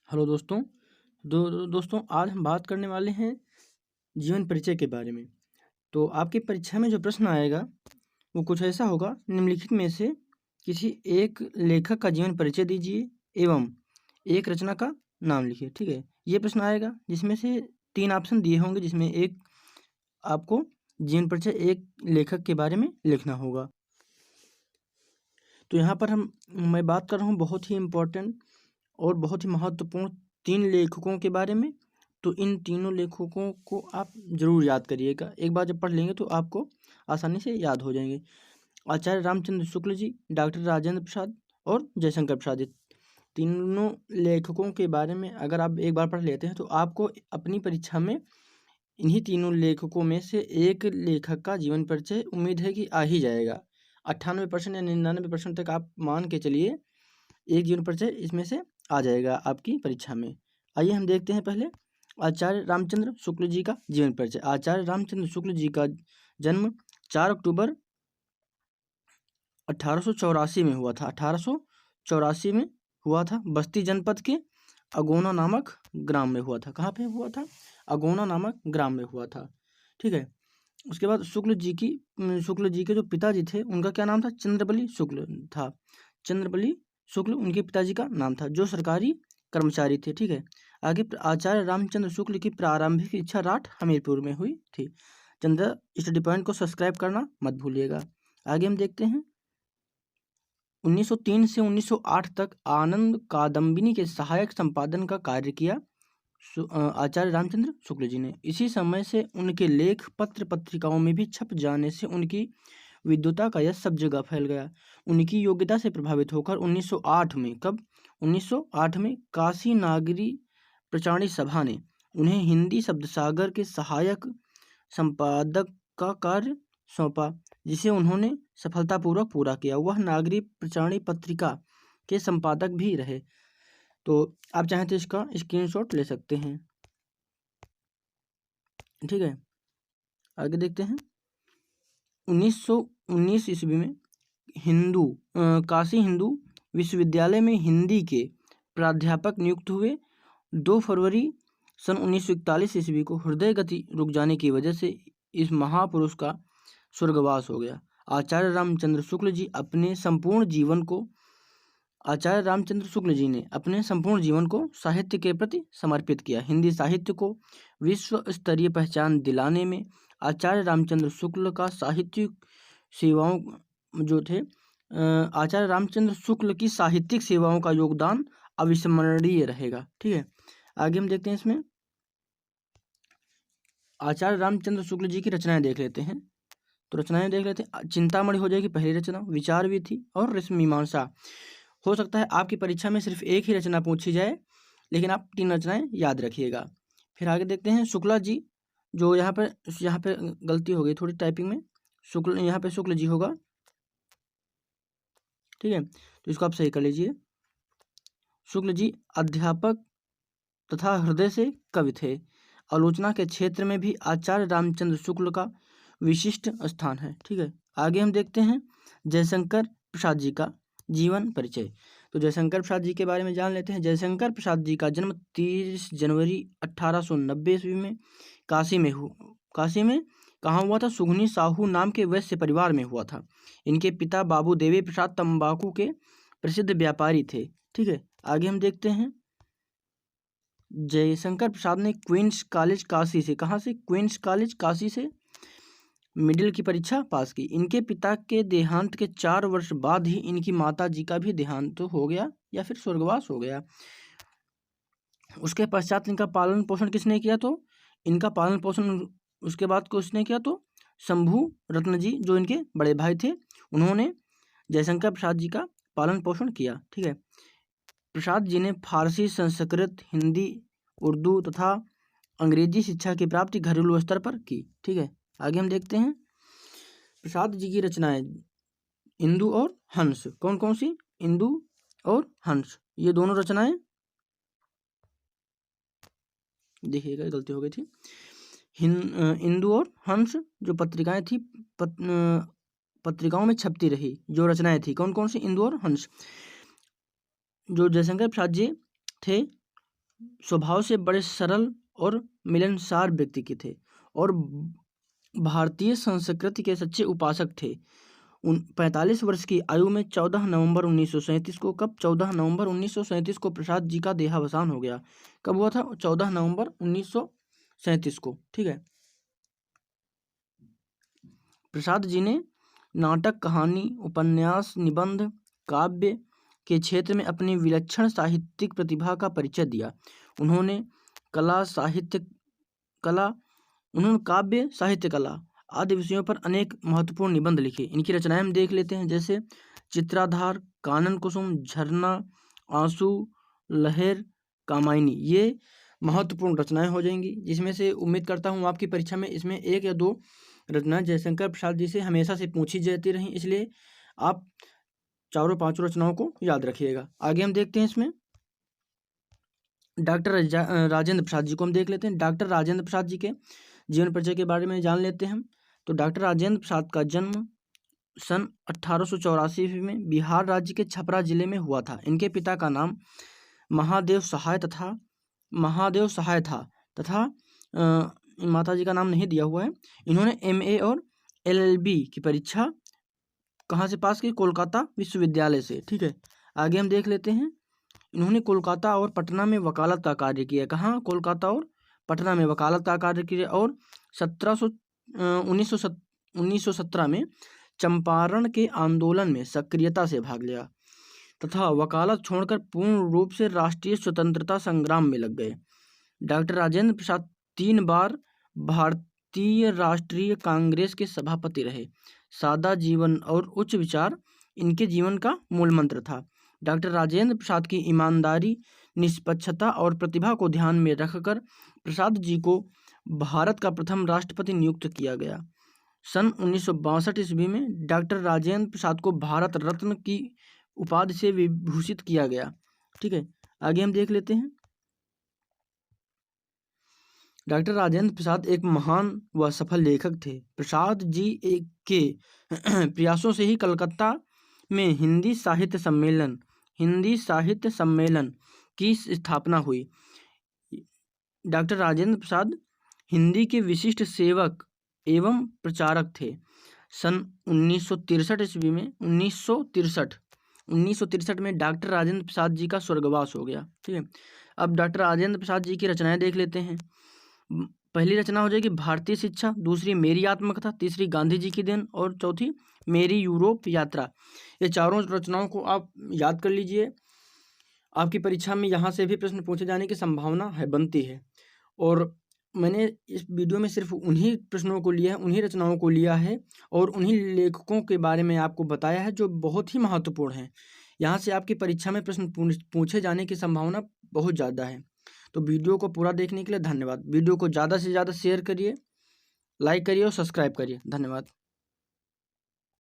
Hello दोस्तों। दोस्तों आज हम बात करने वाले हैं जीवन परिचय के बारे में। तो आपकी परीक्षा में जो प्रश्न आएगा वो कुछ ऐसा होगा, निम्नलिखित में से किसी एक लेखक का जीवन परिचय दीजिए एवं एक रचना का नाम लिखिए। ठीक है, ये प्रश्न आएगा जिसमें से 3 ऑप्शन दिए होंगे, जिसमें एक आपको जीवन परिचय एक लेखक के बारे में लिखना होगा। तो यहाँ पर मैं बात कर रहा हूँ बहुत ही इम्पोर्टेंट और बहुत ही महत्वपूर्ण 3 लेखकों के बारे में। तो इन तीनों लेखकों को आप जरूर याद करिएगा। एक बार जब पढ़ लेंगे तो आपको आसानी से याद हो जाएंगे। आचार्य रामचंद्र शुक्ल जी, डॉक्टर राजेंद्र प्रसाद और जयशंकर प्रसाद जी, तीनों लेखकों के बारे में अगर आप एक बार पढ़ लेते हैं तो आपको अपनी परीक्षा में इन्हीं तीनों लेखकों में से एक लेखक का जीवन परिचय उम्मीद है कि आ ही जाएगा। 98% या 99% तक आप मान के चलिए एक जीवन परिचय इसमें से आ जाएगा आपकी परीक्षा में। आइए हम देखते हैं पहले आचार्य रामचंद्र शुक्ल जी का जीवन परिचय। आचार्य रामचंद्र शुक्ल जी का जन्म 4 अक्टूबर 1884 में हुआ था। 1884 में हुआ था। बस्ती जनपद के अगोना नामक ग्राम में हुआ था। कहाँ पे हुआ था? अगोना नामक ग्राम में हुआ था। ठीक है। उसके बाद शुक्ल जी के जो पिताजी थे उनका क्या नाम था? चंद्रबली शुक्ल था। चंद्रबली शुक्ल उनके पिताजी का नाम था, जो सरकारी कर्मचारी थे। ठीक है। आगे आचार्य रामचंद्र शुक्ल की प्रारंभिक शिक्षा राठ हमीरपुर में हुई थी। चंद्र स्टडी पॉइंट को सब्सक्राइब करना मत भूलिएगा। आगे हम देखते हैं 1903 से 1908 तक आनंद कादम्बिनी के सहायक संपादन का कार्य किया आचार्य रामचंद्र शुक्ल जी ने। इसी समय से उनके लेख पत्र पत्रिकाओं में भी छप जाने से उनकी विद्वता का यश सब जगह फैल गया। उनकी योग्यता से प्रभावित होकर 1908 में 1908 में काशी नागरी प्रचारणी सभा ने उन्हें हिंदी शब्दसागर के सहायक संपादक का कार्य सौंपा, जिसे उन्होंने सफलतापूर्वक पूरा किया। वह नागरी प्रचारणी पत्रिका के संपादक भी रहे। तो आप चाहें तो इसका स्क्रीनशॉट ले सकते हैं। ठीक है, आगे देखते हैं 1919 ईस्वी में काशी हिंदू विश्वविद्यालय में हिंदी के प्राध्यापक नियुक्त हुए। 2 फरवरी सन 1941 ईस्वी को हृदय गति रुक जाने की वजह से इस महापुरुष का स्वर्गवास हो गया। आचार्य रामचंद्र शुक्ल जी ने अपने संपूर्ण जीवन को साहित्य के प्रति समर्पित किया। हिंदी साहित्य को विश्व स्तरीय पहचान दिलाने में आचार्य रामचंद्र शुक्ल का आचार्य रामचंद्र शुक्ल की साहित्यिक सेवाओं का योगदान अविस्मरणीय रहेगा। ठीक है, आगे हम देखते हैं इसमें आचार्य रामचंद्र शुक्ल जी की रचनाएं देख लेते हैं। तो रचनाएं देख लेते हैं। चिंतामणि हो जाएगी पहली रचना, विचार भी थी, और रश्मि मीमांसा। हो सकता है आपकी परीक्षा में सिर्फ एक ही रचना पूछी जाए, लेकिन आप 3 रचनाएं याद रखिएगा। फिर आगे देखते हैं शुक्ला जी, जो यहाँ पे गलती हो गई थोड़ी टाइपिंग में, यहाँ पे शुक्ल जी होगा। ठीक है, तो इसको आप सही कर लीजिए। शुक्ल जी अध्यापक तथा हृदय से कवि थे। आलोचना के क्षेत्र में भी आचार्य रामचंद्र शुक्ल का विशिष्ट स्थान है। ठीक है, आगे हम देखते हैं जयशंकर प्रसाद जी का जीवन परिचय। तो जयशंकर प्रसाद जी के बारे में जान लेते हैं। जयशंकर प्रसाद जी का जन्म 30 जनवरी 1890 ईस्वी में काशी में कहाँ हुआ था? सुगनी साहू नाम के वैश्य परिवार में हुआ था। इनके पिता बाबू देवी प्रसाद तंबाकू के प्रसिद्ध व्यापारी थे। ठीक है, आगे हम देखते हैं जयशंकर प्रसाद ने क्वींस कॉलेज काशी से, कहाँ से? क्वींस कॉलेज काशी से मिडिल की परीक्षा पास की। इनके पिता के देहांत के 4 वर्ष बाद ही इनकी माता जी का भी देहांत हो गया या फिर स्वर्गवास हो गया। उसके पश्चात इनका पालन पोषण किसने किया? तो इनका पालन पोषण उसके बाद किसने किया? तो शंभू रत्न जी, जो इनके बड़े भाई थे, उन्होंने जयशंकर प्रसाद जी का पालन पोषण किया। ठीक है, प्रसाद जी ने फारसी, संस्कृत, हिंदी, उर्दू तथा अंग्रेजी शिक्षा की प्राप्ति घरेलू स्तर पर की। ठीक है, आगे हम देखते हैं प्रसाद जी की रचनाएं इंदु और हंस। कौन कौन सी? इंदु और हंस, ये दोनों रचनाएं, देखिएगा गलती हो गई थी। इंदु और हंस जो पत्रिकाएं थी, पत्रिकाओं में छपती रही जो रचनाएं थी, कौन कौन सी? इंदु और हंस। जो जयशंकर प्रसाद जी थे स्वभाव से बड़े सरल और मिलनसार व्यक्ति के थे और भारतीय संस्कृति के सच्चे उपासक थे। 45 वर्ष की आयु में 14 नवंबर 1937 को, कब 14 नवंबर 1937 को प्रसाद जी का देहावसान हो गया। कब हुआ था? 14 नवंबर 1937 को। ठीक है। प्रसाद जी ने नाटक, कहानी, उपन्यास, निबंध, काव्य के क्षेत्र में अपनी विलक्षण साहित्यिक प्रतिभा का परिचय दिया। उन्होंने काव्य, साहित्य, कला आदि विषयों पर अनेक महत्वपूर्ण निबंध लिखे। इनकी रचनाएं हम देख लेते हैं, जैसे चित्राधार, कानन कुसुम, झरना, आंसू, लहर, कामायनी। ये महत्वपूर्ण रचनाएं हो जाएंगी, जिसमें से उम्मीद करता हूँ आपकी परीक्षा में इसमें 1 या 2 रचना जयशंकर प्रसाद जी से हमेशा से पूछी जाती रही, इसलिए आप चारों 5 रचनाओं को याद रखिएगा। आगे हम देखते हैं, इसमें डॉक्टर राजेंद्र प्रसाद जी को हम देख लेते हैं। डॉक्टर राजेंद्र प्रसाद जी के जीवन परिचय के बारे में जान लेते हैं हम। तो डॉक्टर राजेंद्र प्रसाद का जन्म सन 1884 ईस्वी में बिहार राज्य के छपरा जिले में हुआ था। इनके पिता का नाम महादेव सहाय था तथा माता जी का नाम नहीं दिया हुआ है। इन्होंने MA और LLB की परीक्षा कहाँ से पास की? कोलकाता विश्वविद्यालय से। ठीक है। आगे हम देख लेते हैं, इन्होंने कोलकाता और पटना में वकालत का कार्य किया। कहाँ? कोलकाता और पटना में वकालत का कार्य किया और 1917 में चंपारण के आंदोलन में सक्रियता से भाग लिया तथा वकालत छोड़कर पूर्ण रूप से राष्ट्रीय स्वतंत्रता संग्राम में लग गए। डॉक्टर राजेंद्र प्रसाद 3 बार भारतीय राष्ट्रीय कांग्रेस के सभापति रहे। सादा जीवन और उच्च विचार इनके जीवन का मूल मंत्र था। डॉक्टर राजेंद्र प्रसाद की ईमानदारी, निष्पक्षता और प्रतिभा को ध्यान में रखकर प्रसाद जी को भारत का प्रथम राष्ट्रपति नियुक्त किया गया। सन 1962 ईस्वी में डॉक्टर राजेंद्र प्रसाद को भारत रत्न की उपाधि से विभूषित किया गया। ठीक है। आगे हम देख लेते हैं, डॉक्टर राजेंद्र प्रसाद एक महान व सफल लेखक थे। प्रसाद जी के प्रयासों से ही कलकत्ता में हिंदी साहित्य सम्मेलन की स्थापना हुई। डॉक्टर राजेंद्र प्रसाद हिंदी के विशिष्ट सेवक एवं प्रचारक थे। सन 1963 ईस्वी में 1963 में डॉक्टर राजेंद्र प्रसाद जी का स्वर्गवास हो गया। ठीक है। अब डॉक्टर राजेंद्र प्रसाद जी की रचनाएं देख लेते हैं। पहली रचना हो जाएगी भारतीय शिक्षा, दूसरी मेरी आत्मकथा, तीसरी गांधी जी की देन और चौथी मेरी यूरोप यात्रा। ये चारों रचनाओं को आप याद कर लीजिए। आपकी परीक्षा में यहाँ से भी प्रश्न पूछे जाने की संभावना बनती है। और मैंने इस वीडियो में सिर्फ उन्हीं प्रश्नों को लिया है, उन्हीं रचनाओं को लिया है और उन्हीं लेखकों के बारे में आपको बताया है जो बहुत ही महत्वपूर्ण हैं। यहाँ से आपकी परीक्षा में प्रश्न पूछे जाने की संभावना बहुत ज़्यादा है। तो वीडियो को पूरा देखने के लिए धन्यवाद। वीडियो को ज़्यादा से ज़्यादा शेयर करिए, लाइक करिए और सब्सक्राइब करिए। धन्यवाद।